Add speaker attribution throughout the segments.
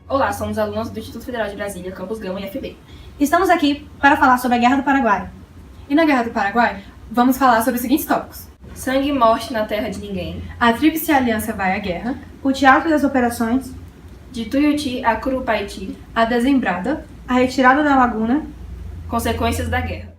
Speaker 1: Olá, somos alunos do Instituto Federal de Brasília, Campus Gama e FB.
Speaker 2: Estamos aqui para falar sobre a Guerra do Paraguai.
Speaker 3: E na Guerra do Paraguai, vamos falar sobre os seguintes tópicos:
Speaker 1: sangue e morte na terra de ninguém,
Speaker 3: a Tríplice Aliança vai à guerra,
Speaker 2: o teatro das operações,
Speaker 1: de Tuiuti a Curupaiti,
Speaker 3: a Dezembrada,
Speaker 2: a retirada da Laguna,
Speaker 1: consequências da guerra.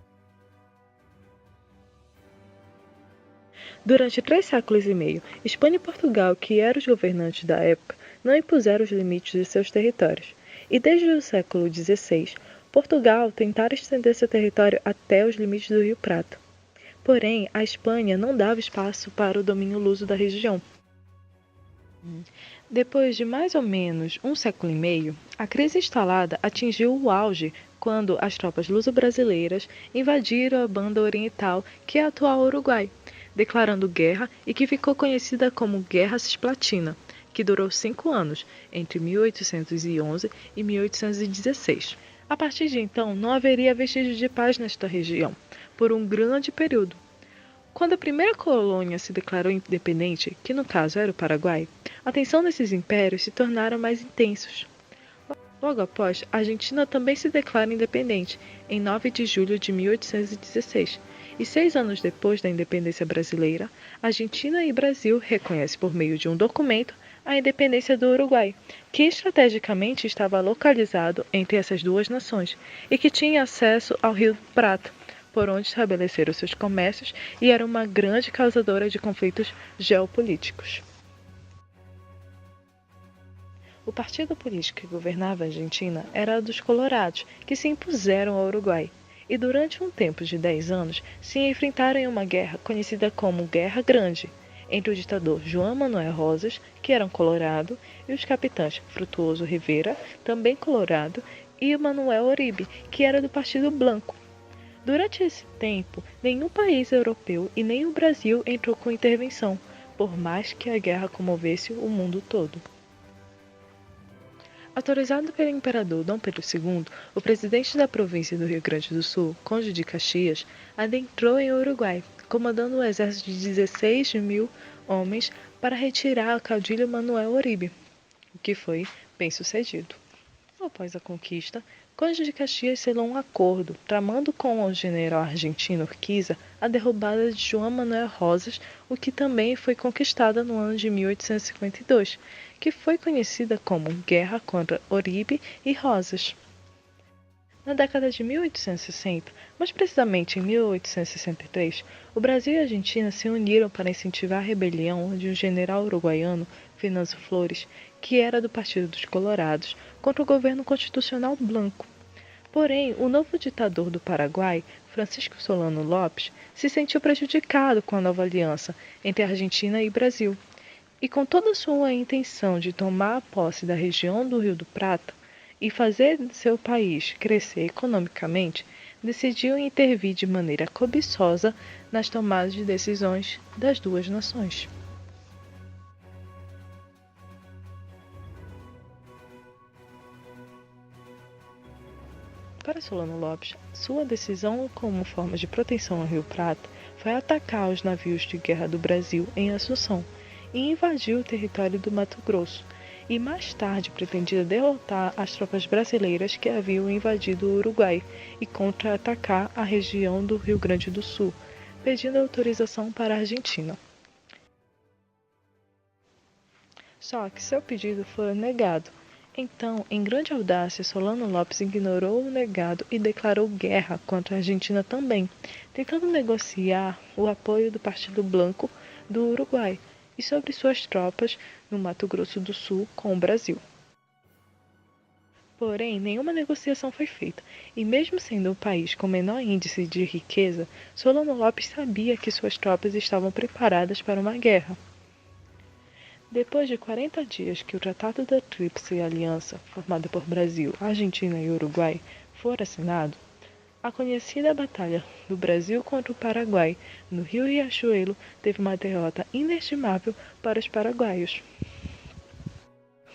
Speaker 4: Durante 3 séculos e meio, Espanha e Portugal, que eram os governantes da época, não impuseram os limites de seus territórios. E desde o século XVI, Portugal tentara estender seu território até os limites do Rio Prata. Porém, a Espanha não dava espaço para o domínio luso da região. Depois de mais ou menos um século e meio, a crise instalada atingiu o auge quando as tropas luso-brasileiras invadiram a banda oriental, que é a atual Uruguai, declarando guerra e que ficou conhecida como Guerra Cisplatina, que durou 5 anos, entre 1811 e 1816. A partir de então, não haveria vestígios de paz nesta região, por um grande período. Quando a primeira colônia se declarou independente, que no caso era o Paraguai, a tensão desses impérios se tornaram mais intensos. Logo após, a Argentina também se declara independente, em 9 de julho de 1816, e 6 anos depois da independência brasileira, Argentina e Brasil reconhecem por meio de um documento a independência do Uruguai, que estrategicamente estava localizado entre essas duas nações e que tinha acesso ao Rio Prata, por onde estabeleceram seus comércios e era uma grande causadora de conflitos geopolíticos. O partido político que governava a Argentina era o dos Colorados, que se impuseram ao Uruguai, e durante um tempo de 10 anos se enfrentaram em uma guerra conhecida como Guerra Grande, entre o ditador João Manuel Rosas, que era um colorado, e os capitães Frutuoso Rivera, também colorado, e Manuel Oribe, que era do Partido Blanco. Durante esse tempo, nenhum país europeu e nem o Brasil entrou com intervenção, por mais que a guerra comovesse o mundo todo. Autorizado pelo imperador Dom Pedro II, o presidente da província do Rio Grande do Sul, Conde de Caxias, adentrou em Uruguai, comandando um exército de 16 mil homens para retirar o caudilho Manuel Oribe, o que foi bem sucedido. Após a conquista, Conde de Caxias selou um acordo, tramando com o general argentino Urquiza a derrubada de João Manuel Rosas, o que também foi conquistada no ano de 1852, que foi conhecida como Guerra contra Oribe e Rosas. Na década de 1860, mais precisamente em 1863, o Brasil e a Argentina se uniram para incentivar a rebelião de um general uruguaiano, Venâncio Flores, que era do Partido dos Colorados, contra o governo constitucional Blanco. Porém, o novo ditador do Paraguai, Francisco Solano Lopes, se sentiu prejudicado com a nova aliança entre Argentina e Brasil. E com toda a sua intenção de tomar a posse da região do Rio do Prata e fazer seu país crescer economicamente, decidiu intervir de maneira cobiçosa nas tomadas de decisões das duas nações. Para Solano Lopes, sua decisão como forma de proteção ao Rio Prata foi atacar os navios de guerra do Brasil em Assunção e invadir o território do Mato Grosso, e mais tarde pretendia derrotar as tropas brasileiras que haviam invadido o Uruguai e contra-atacar a região do Rio Grande do Sul, pedindo autorização para a Argentina. Só que seu pedido foi negado. Então, em grande audácia, Solano Lopes ignorou o negado e declarou guerra contra a Argentina também, tentando negociar o apoio do Partido Blanco do Uruguai e sobre suas tropas no Mato Grosso do Sul com o Brasil. Porém, nenhuma negociação foi feita, e mesmo sendo o país com menor índice de riqueza, Solano Lopes sabia que suas tropas estavam preparadas para uma guerra. Depois de 40 dias que o Tratado da Tríplice Aliança, formado por Brasil, Argentina e Uruguai, for assinado, a conhecida Batalha do Brasil contra o Paraguai no Rio Riachuelo teve uma derrota inestimável para os paraguaios.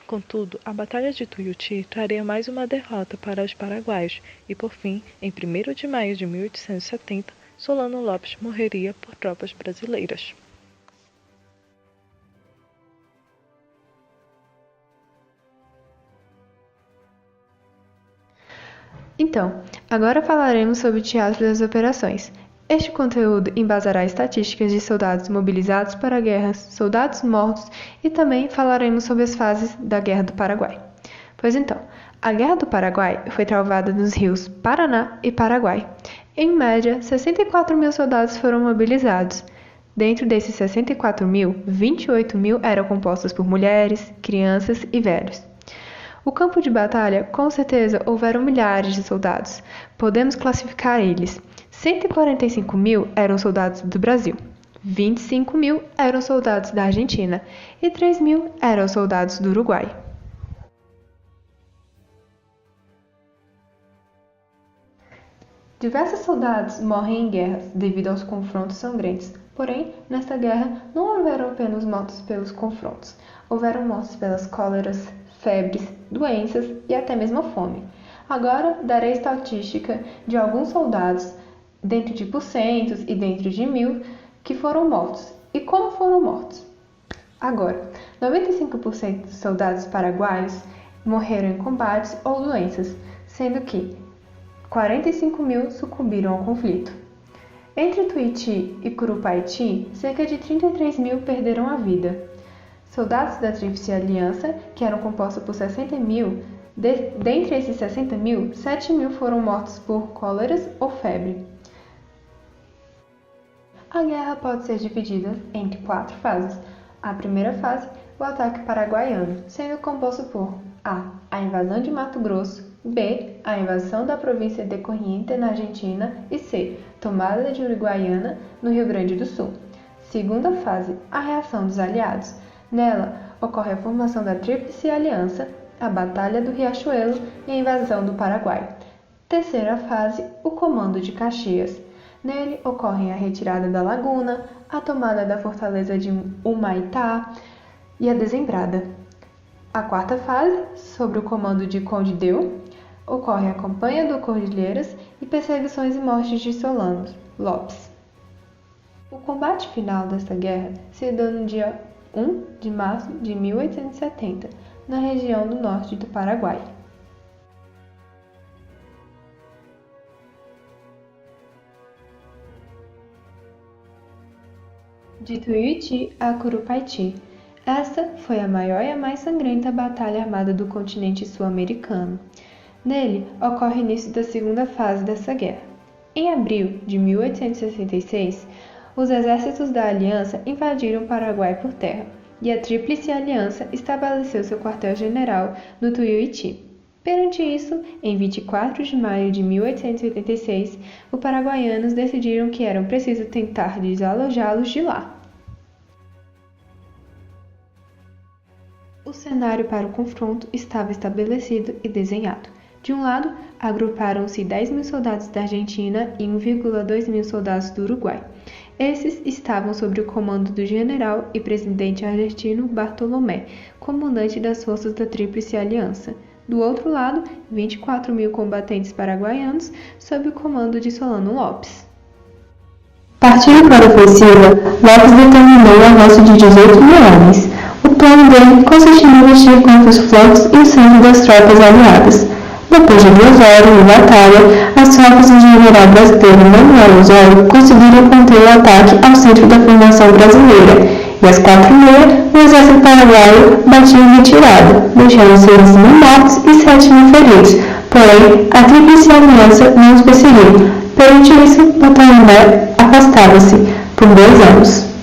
Speaker 4: Contudo, a Batalha de Tuiuti traria mais uma derrota para os paraguaios e, por fim, em 1º de maio de 1870, Solano Lopes morreria por tropas brasileiras.
Speaker 3: Então, agora falaremos sobre o Teatro das Operações. Este conteúdo embasará estatísticas de soldados mobilizados para guerras, soldados mortos e também falaremos sobre as fases da Guerra do Paraguai. Pois então, a Guerra do Paraguai foi travada nos rios Paraná e Paraguai. Em média, 64 mil soldados foram mobilizados. Dentro desses 64 mil, 28 mil eram compostos por mulheres, crianças e velhos. O campo de batalha, com certeza, houveram milhares de soldados. Podemos classificar eles. 145 mil eram soldados do Brasil, 25 mil eram soldados da Argentina e 3 mil eram soldados do Uruguai. Diversos soldados morrem em guerras devido aos confrontos sangrentos. Porém, nesta guerra não houveram apenas mortos pelos confrontos. Houveram mortos pelas cóleras, febres, doenças e até mesmo a fome. Agora darei estatística de alguns soldados, dentro de porcentos e dentro de mil, que foram mortos. E como foram mortos? Agora, 95% dos soldados paraguaios morreram em combates ou doenças, sendo que 45 mil sucumbiram ao conflito. Entre Tuiuti e Curupaiti, cerca de 33 mil perderam a vida. Soldados da Tríplice Aliança, que eram compostos por 60 mil, dentre esses 60 mil, 7 mil foram mortos por cóleras ou febre. A guerra pode ser dividida entre 4 fases. A primeira fase, o ataque paraguaiano, sendo composto por a invasão de Mato Grosso, B, a invasão da província de Corrientes na Argentina e C, tomada de Uruguaiana no Rio Grande do Sul. Segunda fase, a reação dos aliados. Nela, ocorre a formação da Tríplice Aliança, a Batalha do Riachuelo e a invasão do Paraguai. Terceira fase, o Comando de Caxias. Nele ocorrem a retirada da Laguna, a tomada da fortaleza de Humaitá e a Desembrada. A quarta fase, sob o comando de Conde Deu, ocorre a Campanha do Cordilheiras e perseguições e mortes de Solano Lopes. O combate final desta guerra se deu no dia 1 de março de 1870, na região do norte do Paraguai. De Tuiuti a Curupaiti. Esta foi a maior e a mais sangrenta batalha armada do continente sul-americano. Nele, ocorre o início da segunda fase dessa guerra. Em abril de 1866, os exércitos da Aliança invadiram o Paraguai por terra, e a Tríplice Aliança estabeleceu seu quartel-general no Tuiuti. Perante isso, em 24 de maio de 1886, os paraguaianos decidiram que era preciso tentar desalojá-los de lá. O cenário para o confronto estava estabelecido e desenhado. De um lado, agruparam-se 10 mil soldados da Argentina e 1,2 mil soldados do Uruguai. Esses estavam sob o comando do general e presidente argentino Bartolomé, comandante das forças da Tríplice Aliança. Do outro lado, 24 mil combatentes paraguaianos sob o comando de Solano Lopes.
Speaker 5: Partindo para a ofensiva, Lopes determinou o avanço de 18 mil homens. O plano dele consistia em investir contra os flancos e o centro das tropas aliadas. Depois de 2 horas de batalha, as tropas do general brasileiro Manuel Osório conseguiram conter o ataque ao centro da formação brasileira, e às 4h30, o exército paraguaio batia em retirada, deixando 6 mil mortos e 7 mil feridos. Porém, a Tríplice Aliança não os perseguiu. Perante isso, Bartolomé afastava-se por 2 anos.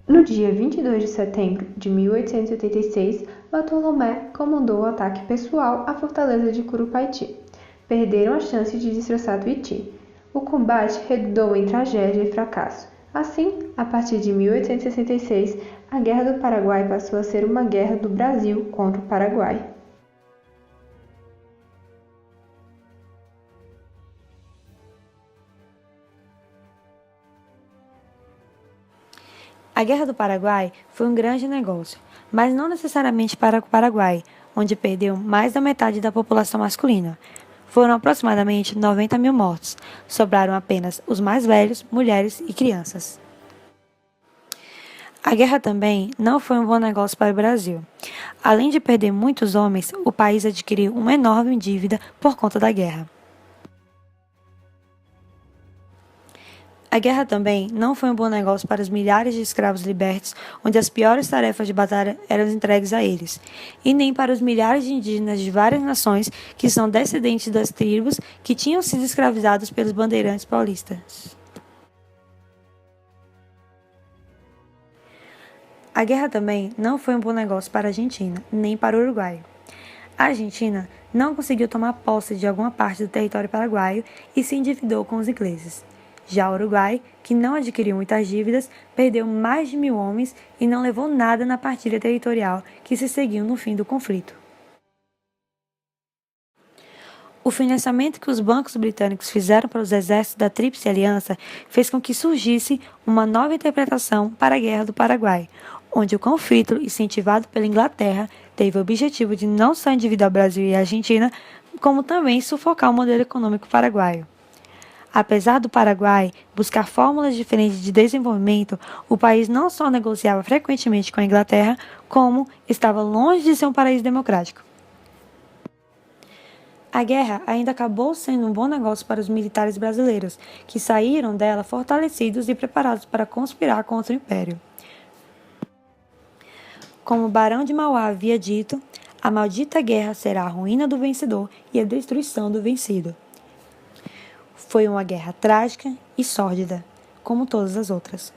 Speaker 3: No dia 22 de setembro de 1886, Bartolomé comandou o ataque pessoal à fortaleza de Curupaiti. Perderam a chance de destroçar Tuiuti. O combate redundou em tragédia e fracasso. Assim, a partir de 1866, a Guerra do Paraguai passou a ser uma guerra do Brasil contra o Paraguai.
Speaker 2: A Guerra do Paraguai foi um grande negócio, mas não necessariamente para o Paraguai, onde perdeu mais da metade da população masculina. Foram aproximadamente 90 mil mortos, sobraram apenas os mais velhos, mulheres e crianças. A guerra também não foi um bom negócio para o Brasil. Além de perder muitos homens, o país adquiriu uma enorme dívida por conta da guerra. A guerra também não foi um bom negócio para os milhares de escravos libertos, onde as piores tarefas de batalha eram entregues a eles, e nem para os milhares de indígenas de várias nações que são descendentes das tribos que tinham sido escravizados pelos bandeirantes paulistas. A guerra também não foi um bom negócio para a Argentina, nem para o Uruguai. A Argentina não conseguiu tomar posse de alguma parte do território paraguaio e se endividou com os ingleses. Já o Uruguai, que não adquiriu muitas dívidas, perdeu mais de 1.000 homens e não levou nada na partilha territorial que se seguiu no fim do conflito. O financiamento que os bancos britânicos fizeram para os exércitos da Tríplice Aliança fez com que surgisse uma nova interpretação para a Guerra do Paraguai, onde o conflito, incentivado pela Inglaterra, teve o objetivo de não só endividar o Brasil e a Argentina, como também sufocar o modelo econômico paraguaio. Apesar do Paraguai buscar fórmulas diferentes de desenvolvimento, o país não só negociava frequentemente com a Inglaterra, como estava longe de ser um paraíso democrático. A guerra ainda acabou sendo um bom negócio para os militares brasileiros, que saíram dela fortalecidos e preparados para conspirar contra o Império. Como o Barão de Mauá havia dito, a maldita guerra será a ruína do vencedor e a destruição do vencido. Foi uma guerra trágica e sórdida, como todas as outras.